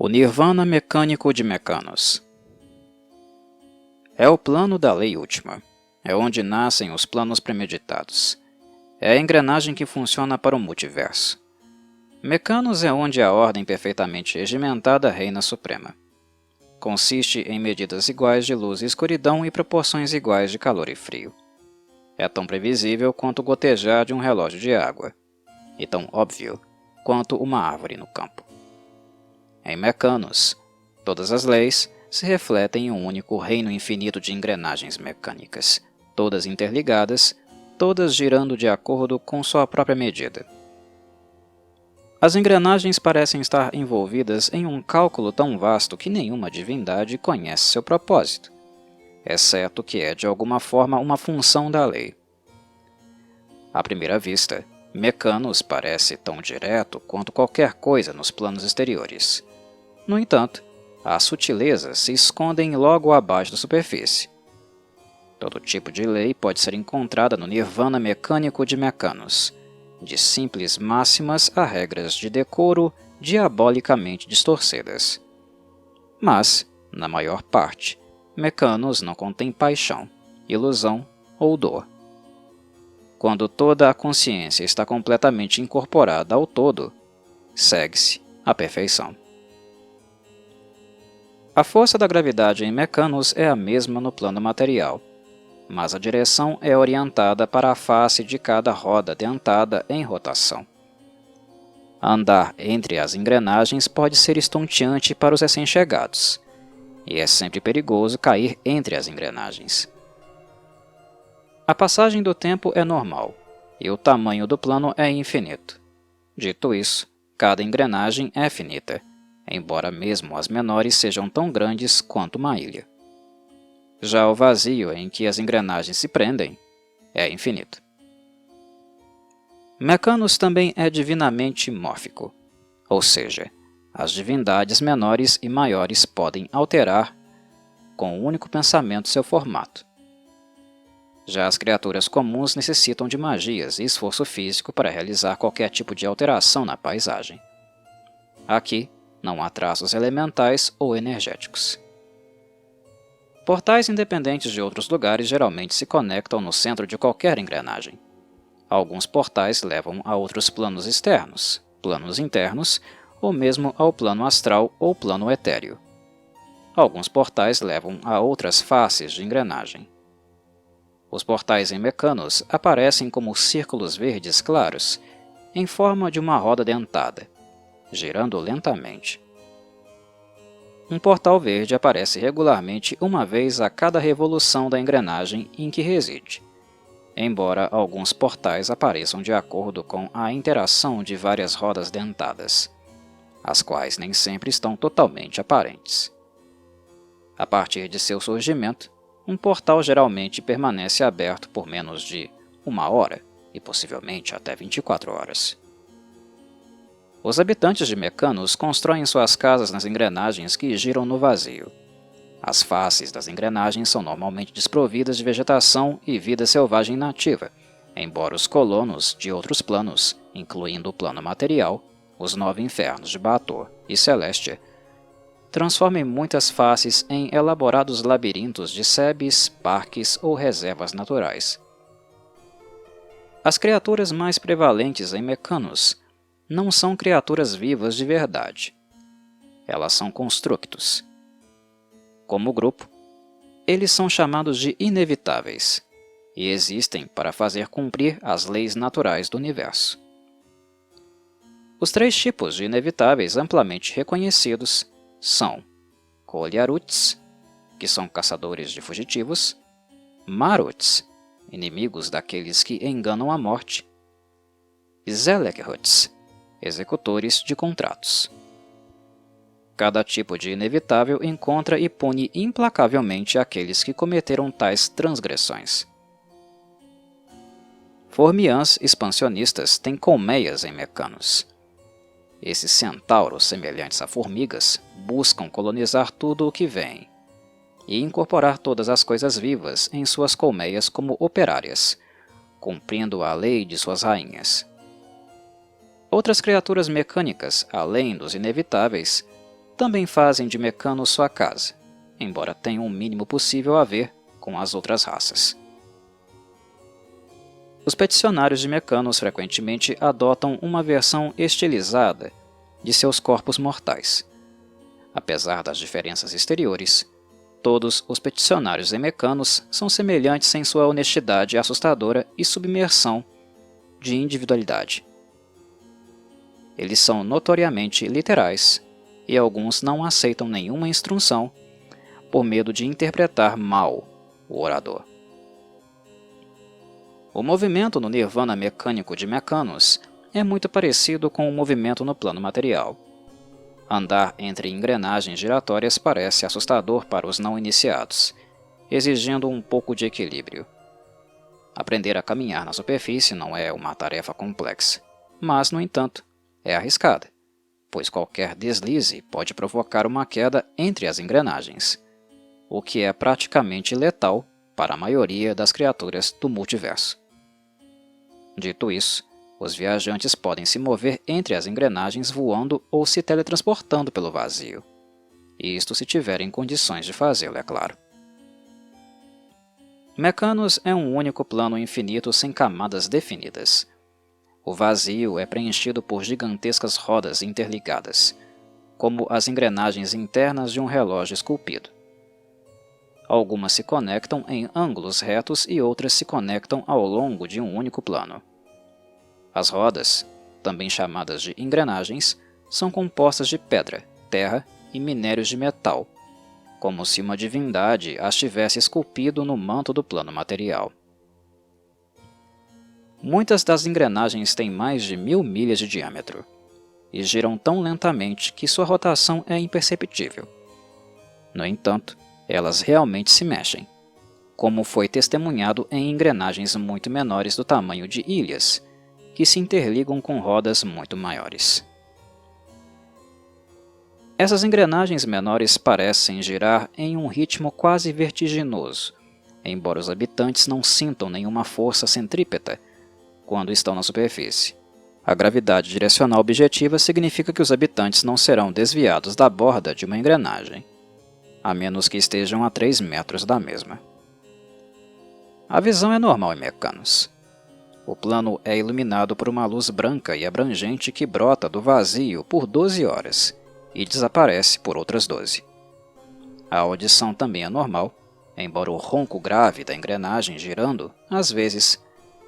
O Nirvana mecânico de Mecanos. É o plano da lei última. É onde nascem os planos premeditados. É a engrenagem que funciona para o multiverso. Mecanos é onde a ordem perfeitamente regimentada reina suprema. Consiste em medidas iguais de luz e escuridão e proporções iguais de calor e frio. É tão previsível quanto o gotejar de um relógio de água, e tão óbvio quanto uma árvore no campo. Em Mecanos, todas as leis se refletem em um único reino infinito de engrenagens mecânicas, todas interligadas, todas girando de acordo com sua própria medida. As engrenagens parecem estar envolvidas em um cálculo tão vasto que nenhuma divindade conhece seu propósito, exceto que é de alguma forma uma função da lei. À primeira vista, Mecanos parece tão direto quanto qualquer coisa nos planos exteriores. No entanto, as sutilezas se escondem logo abaixo da superfície. Todo tipo de lei pode ser encontrada no Nirvana mecânico de Mecanos, de simples máximas a regras de decoro diabolicamente distorcidas. Mas, na maior parte, Mecanos não contém paixão, ilusão ou dor. Quando toda a consciência está completamente incorporada ao todo, segue-se a perfeição. A força da gravidade em Mecanos é a mesma no plano material, mas a direção é orientada para a face de cada roda dentada em rotação. Andar entre as engrenagens pode ser estonteante para os recém-chegados, e é sempre perigoso cair entre as engrenagens. A passagem do tempo é normal, e o tamanho do plano é infinito. Dito isso, cada engrenagem é finita, embora mesmo as menores sejam tão grandes quanto uma ilha. Já o vazio em que as engrenagens se prendem é infinito. Mecanos também é divinamente mórfico, ou seja, as divindades menores e maiores podem alterar, com um único pensamento, seu formato. Já as criaturas comuns necessitam de magias e esforço físico para realizar qualquer tipo de alteração na paisagem. Aqui, não há traços elementais ou energéticos. Portais independentes de outros lugares geralmente se conectam no centro de qualquer engrenagem. Alguns portais levam a outros planos externos, planos internos, ou mesmo ao plano astral ou plano etéreo. Alguns portais levam a outras faces de engrenagem. Os portais em Mecanos aparecem como círculos verdes claros, em forma de uma roda dentada, girando lentamente. Um portal verde aparece regularmente uma vez a cada revolução da engrenagem em que reside, embora alguns portais apareçam de acordo com a interação de várias rodas dentadas, as quais nem sempre estão totalmente aparentes. A partir de seu surgimento, um portal geralmente permanece aberto por menos de 1 hora e possivelmente até 24 horas. Os habitantes de Mecanos constroem suas casas nas engrenagens que giram no vazio. As faces das engrenagens são normalmente desprovidas de vegetação e vida selvagem nativa, embora os colonos de outros planos, incluindo o plano material, os 9 infernos de Baator e Celestia, transformem muitas faces em elaborados labirintos de sebes, parques ou reservas naturais. As criaturas mais prevalentes em Mecanos não são criaturas vivas de verdade. Elas são constructos. Como grupo, eles são chamados de inevitáveis e existem para fazer cumprir as leis naturais do universo. Os 3 tipos de inevitáveis amplamente reconhecidos são Koliaruts, que são caçadores de fugitivos, Maruts, inimigos daqueles que enganam a morte, e Zelekhuts, executores de contratos. Cada tipo de inevitável encontra e pune implacavelmente aqueles que cometeram tais transgressões. Formiãs expansionistas têm colmeias em Mecanos. Esses centauros semelhantes a formigas buscam colonizar tudo o que vem e incorporar todas as coisas vivas em suas colmeias como operárias, cumprindo a lei de suas rainhas. Outras criaturas mecânicas, além dos inevitáveis, também fazem de Mecanos sua casa, embora tenham o mínimo possível a ver com as outras raças. Os peticionários de Mecanos frequentemente adotam uma versão estilizada de seus corpos mortais. Apesar das diferenças exteriores, todos os peticionários de Mecanos são semelhantes em sua honestidade assustadora e submersão de individualidade. Eles são notoriamente literais e alguns não aceitam nenhuma instrução por medo de interpretar mal o orador. O movimento no nirvana mecânico de Mecanos é muito parecido com o movimento no plano material. Andar entre engrenagens giratórias parece assustador para os não iniciados, exigindo um pouco de equilíbrio. Aprender a caminhar na superfície não é uma tarefa complexa, mas, no entanto, é arriscada, pois qualquer deslize pode provocar uma queda entre as engrenagens, o que é praticamente letal para a maioria das criaturas do multiverso. Dito isso, os viajantes podem se mover entre as engrenagens voando ou se teletransportando pelo vazio, isto se tiverem condições de fazê-lo, é claro. Mecanos é um único plano infinito sem camadas definidas. O vazio é preenchido por gigantescas rodas interligadas, como as engrenagens internas de um relógio esculpido. Algumas se conectam em ângulos retos e outras se conectam ao longo de um único plano. As rodas, também chamadas de engrenagens, são compostas de pedra, terra e minérios de metal, como se uma divindade as tivesse esculpido no manto do plano material. Muitas das engrenagens têm mais de 1000 milhas de diâmetro e giram tão lentamente que sua rotação é imperceptível. No entanto, elas realmente se mexem, como foi testemunhado em engrenagens muito menores do tamanho de ilhas, que se interligam com rodas muito maiores. Essas engrenagens menores parecem girar em um ritmo quase vertiginoso, embora os habitantes não sintam nenhuma força centrípeta quando estão na superfície. A gravidade direcional objetiva significa que os habitantes não serão desviados da borda de uma engrenagem, a menos que estejam a 3 metros da mesma. A visão é normal em Mecanos. O plano é iluminado por uma luz branca e abrangente que brota do vazio por 12 horas e desaparece por outras 12. A audição também é normal, embora o ronco grave da engrenagem girando, às vezes,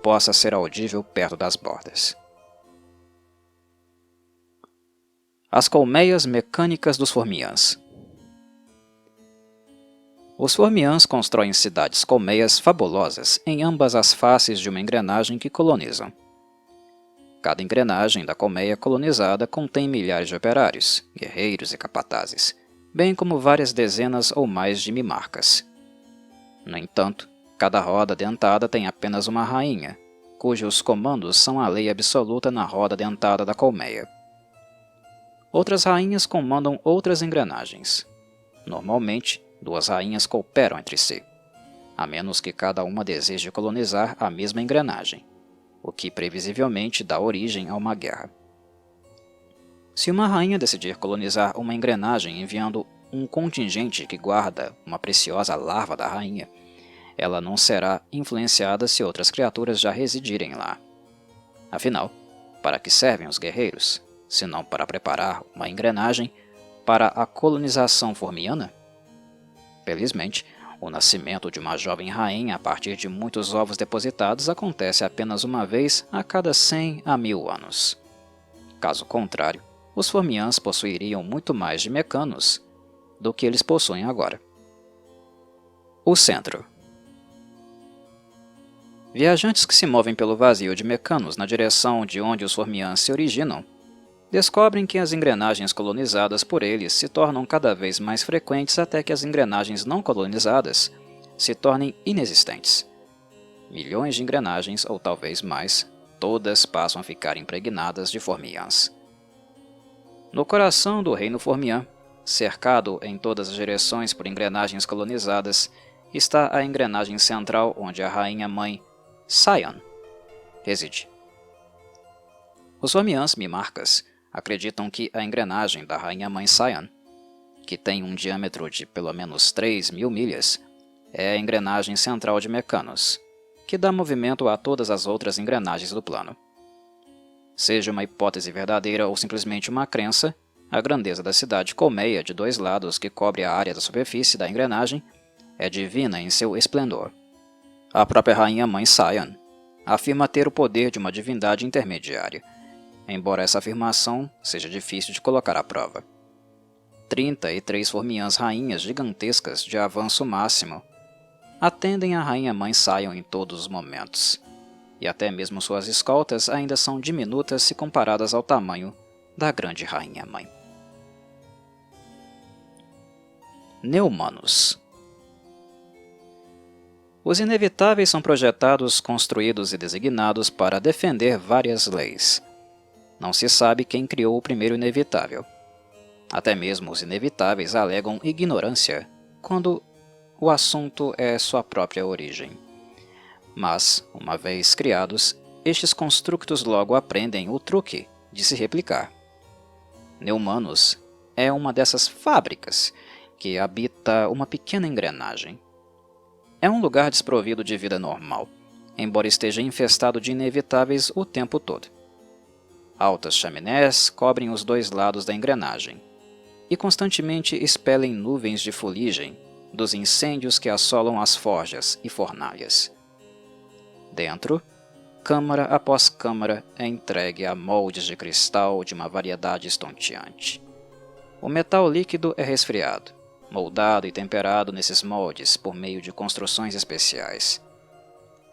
possa ser audível perto das bordas. As colmeias mecânicas dos Formians. Os Formians constroem cidades-colmeias fabulosas em ambas as faces de uma engrenagem que colonizam. Cada engrenagem da colmeia colonizada contém milhares de operários, guerreiros e capatazes, bem como várias dezenas ou mais de mimarcas. No entanto, cada roda dentada tem apenas uma rainha, cujos comandos são a lei absoluta na roda dentada da colmeia. Outras rainhas comandam outras engrenagens. Normalmente, 2 rainhas cooperam entre si, a menos que cada uma deseje colonizar a mesma engrenagem, o que previsivelmente dá origem a uma guerra. Se uma rainha decidir colonizar uma engrenagem enviando um contingente que guarda uma preciosa larva da rainha, ela não será influenciada se outras criaturas já residirem lá. Afinal, para que servem os guerreiros, se não para preparar uma engrenagem para a colonização formiana? Felizmente, o nascimento de uma jovem rainha a partir de muitos ovos depositados acontece apenas uma vez a cada 100 a 1000 anos. Caso contrário, os Formians possuiriam muito mais de Mecanos do que eles possuem agora. O centro. Viajantes que se movem pelo vazio de Mecanos na direção de onde os Formians se originam descobrem que as engrenagens colonizadas por eles se tornam cada vez mais frequentes até que as engrenagens não colonizadas se tornem inexistentes. Milhões de engrenagens, ou talvez mais, todas passam a ficar impregnadas de Formians. No coração do reino Formian, cercado em todas as direções por engrenagens colonizadas, está a engrenagem central onde a rainha-mãe, Cyan, reside. Os Formians mimarcas acreditam que a engrenagem da rainha-mãe Cyan que tem um diâmetro de pelo menos 3.000 milhas, é a engrenagem central de Mecanos, que dá movimento a todas as outras engrenagens do plano. Seja uma hipótese verdadeira ou simplesmente uma crença, a grandeza da cidade colmeia de 2 lados que cobre a área da superfície da engrenagem é divina em seu esplendor. A própria Rainha Mãe Sion afirma ter o poder de uma divindade intermediária, embora essa afirmação seja difícil de colocar à prova. 33 formiãs rainhas gigantescas de avanço máximo atendem a Rainha Mãe Sion em todos os momentos, e até mesmo suas escoltas ainda são diminutas se comparadas ao tamanho da grande Rainha Mãe. Neumanos. Os inevitáveis são projetados, construídos e designados para defender várias leis. Não se sabe quem criou o primeiro inevitável. Até mesmo os inevitáveis alegam ignorância quando o assunto é sua própria origem. Mas, uma vez criados, estes construtos logo aprendem o truque de se replicar. Neumanos é uma dessas fábricas que habita uma pequena engrenagem. É um lugar desprovido de vida normal, embora esteja infestado de inevitáveis o tempo todo. Altas chaminés cobrem os 2 lados da engrenagem e constantemente expelem nuvens de fuligem dos incêndios que assolam as forjas e fornalhas. Dentro, câmara após câmara é entregue a moldes de cristal de uma variedade estonteante. O metal líquido é resfriado, moldado e temperado nesses moldes por meio de construções especiais.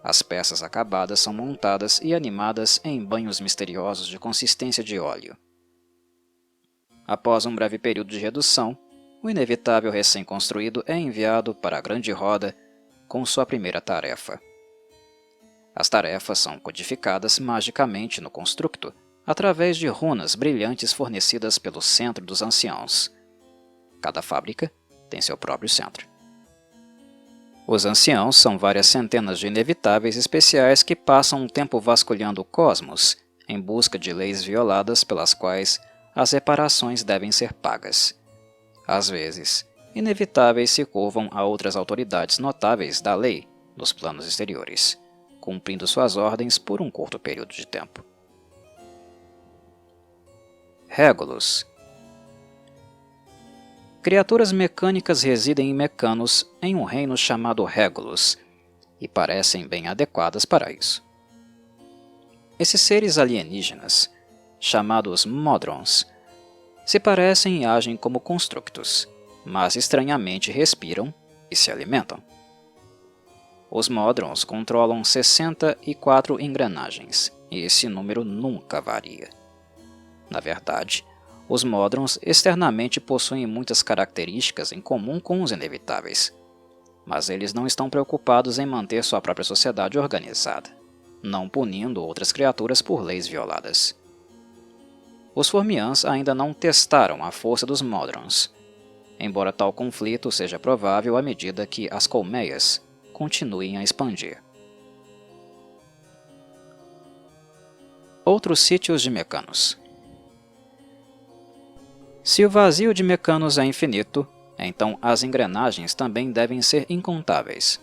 As peças acabadas são montadas e animadas em banhos misteriosos de consistência de óleo. Após um breve período de redução, o inevitável recém-construído é enviado para a grande roda com sua primeira tarefa. As tarefas são codificadas magicamente no construto através de runas brilhantes fornecidas pelo Centro dos Anciãos. Cada fábrica tem seu próprio centro. Os Anciãos são várias centenas de inevitáveis especiais que passam um tempo vasculhando o cosmos em busca de leis violadas pelas quais as reparações devem ser pagas. Às vezes, inevitáveis se curvam a outras autoridades notáveis da lei nos planos exteriores, cumprindo suas ordens por um curto período de tempo. Regulus. Criaturas mecânicas residem em Mecanos em um reino chamado Regulus, e parecem bem adequadas para isso. Esses seres alienígenas, chamados Modrons, se parecem e agem como constructos, mas estranhamente respiram e se alimentam. Os Modrons controlam 64 engrenagens, e esse número nunca varia. Na verdade, os Modrons externamente possuem muitas características em comum com os inevitáveis, mas eles não estão preocupados em manter sua própria sociedade organizada, não punindo outras criaturas por leis violadas. Os Formiãs ainda não testaram a força dos Modrons, embora tal conflito seja provável à medida que as colmeias continuem a expandir. Outros sítios de Mecanos. Se o vazio de Mecanos é infinito, então as engrenagens também devem ser incontáveis.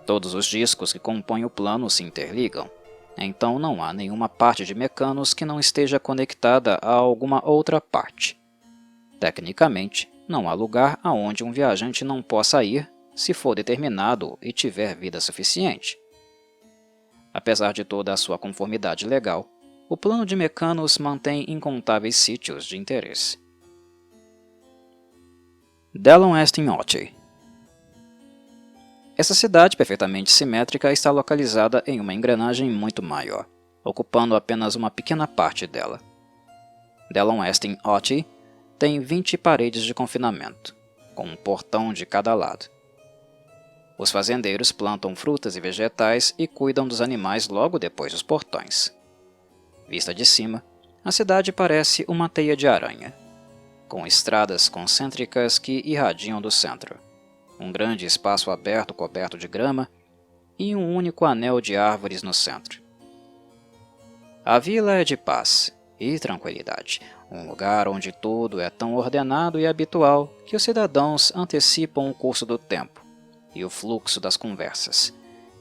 Todos os discos que compõem o plano se interligam, então não há nenhuma parte de Mecanos que não esteja conectada a alguma outra parte. Tecnicamente, não há lugar aonde um viajante não possa ir se for determinado e tiver vida suficiente. Apesar de toda a sua conformidade legal, o plano de Mecanos mantém incontáveis sítios de interesse. Dallon Estin-Oche. Essa cidade perfeitamente simétrica está localizada em uma engrenagem muito maior, ocupando apenas uma pequena parte dela. Dallon Estin-Oche tem 20 paredes de confinamento, com um portão de cada lado. Os fazendeiros plantam frutas e vegetais e cuidam dos animais logo depois dos portões. Vista de cima, a cidade parece uma teia de aranha, com estradas concêntricas que irradiam do centro, um grande espaço aberto coberto de grama e um único anel de árvores no centro. A vila é de paz, e tranquilidade, um lugar onde tudo é tão ordenado e habitual que os cidadãos antecipam o curso do tempo e o fluxo das conversas,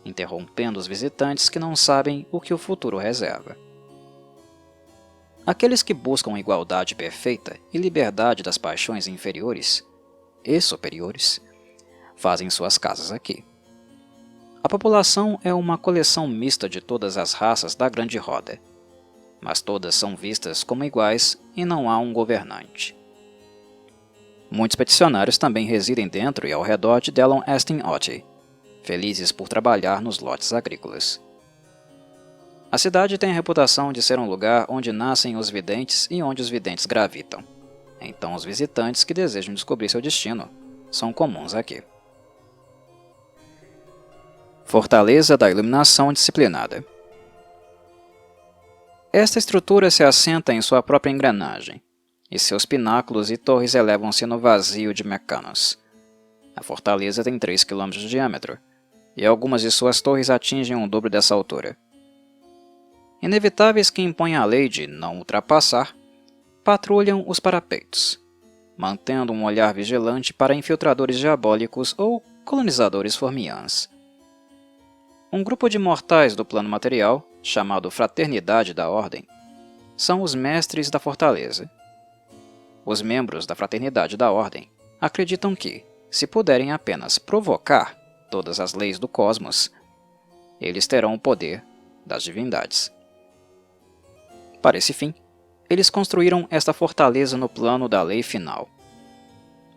interrompendo os visitantes que não sabem o que o futuro reserva. Aqueles que buscam igualdade perfeita e liberdade das paixões inferiores e superiores fazem suas casas aqui. A população é uma coleção mista de todas as raças da Grande Roda, mas todas são vistas como iguais e não há um governante. Muitos peticionários também residem dentro e ao redor de Delon Estin Otti, felizes por trabalhar nos lotes agrícolas. A cidade tem a reputação de ser um lugar onde nascem os videntes e onde os videntes gravitam. Então os visitantes que desejam descobrir seu destino são comuns aqui. Fortaleza da Iluminação Disciplinada. Esta estrutura se assenta em sua própria engrenagem, e seus pináculos e torres elevam-se no vazio de Mecanos. A fortaleza tem 3 km de diâmetro, e algumas de suas torres atingem o dobro dessa altura. Inevitáveis que impõem a lei de não ultrapassar, patrulham os parapeitos, mantendo um olhar vigilante para infiltradores diabólicos ou colonizadores formiãs. Um grupo de mortais do plano material, chamado Fraternidade da Ordem, são os mestres da fortaleza. Os membros da Fraternidade da Ordem acreditam que, se puderem apenas provocar todas as leis do cosmos, eles terão o poder das divindades. Para esse fim, eles construíram esta fortaleza no plano da lei final.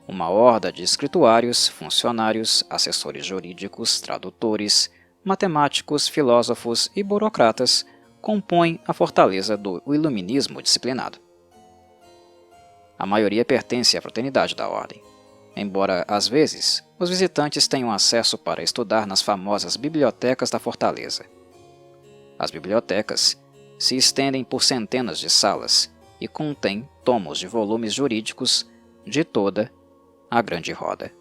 Uma horda de escrituários, funcionários, assessores jurídicos, tradutores, matemáticos, filósofos e burocratas compõem a fortaleza do iluminismo disciplinado. A maioria pertence à Fraternidade da Ordem, embora, às vezes, os visitantes tenham acesso para estudar nas famosas bibliotecas da fortaleza. As bibliotecas se estendem por centenas de salas e contêm tomos de volumes jurídicos de toda a Grande Roda.